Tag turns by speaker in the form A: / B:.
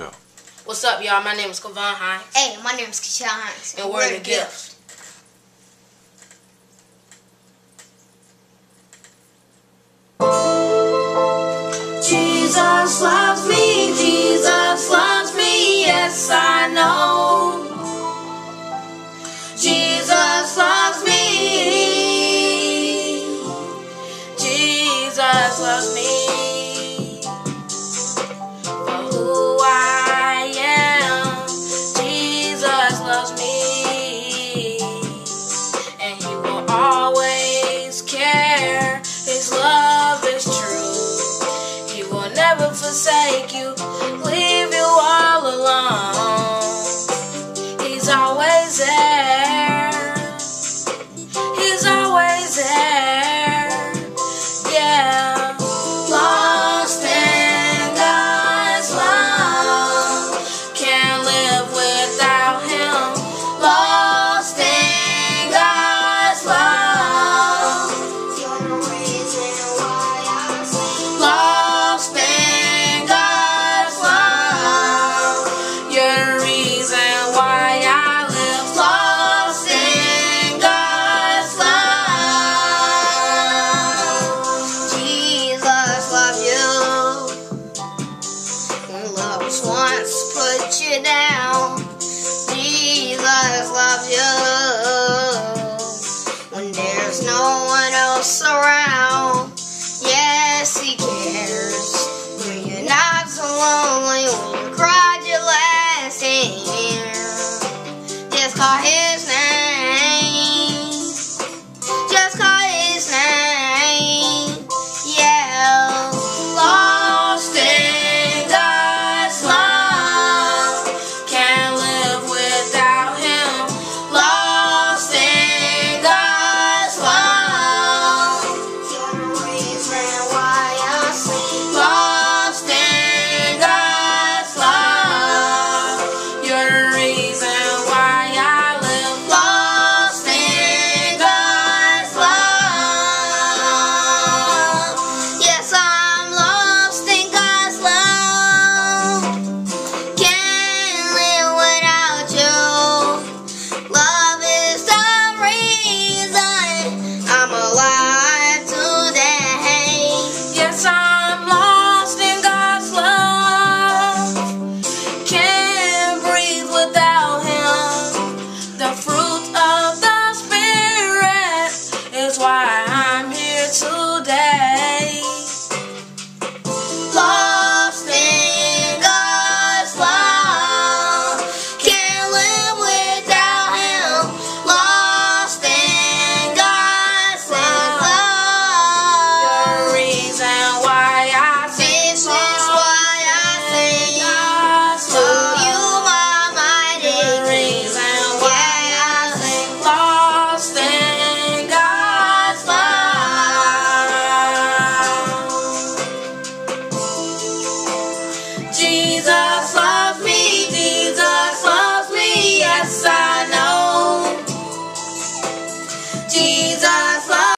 A: Go.
B: What's up, y'all? My name is Kavon Hines.
C: Hey, my name is Keshia Hines.
B: And we're the Gift.
D: Jesus loves me, Jesus loves me, yes I know. Jesus loves me, Jesus loves me. For who I am, Jesus loves me. And He will always care, His love is true. He will never forsake you, leave you all alone. He's always there. He's always there. Yeah. Lost in God's love. Can't live without Him. Lost in God's love. You're the reason why I sing. Lost in God's love. You're the reason why I live. Lost in God's love. Jesus loves you. When loved ones put you down.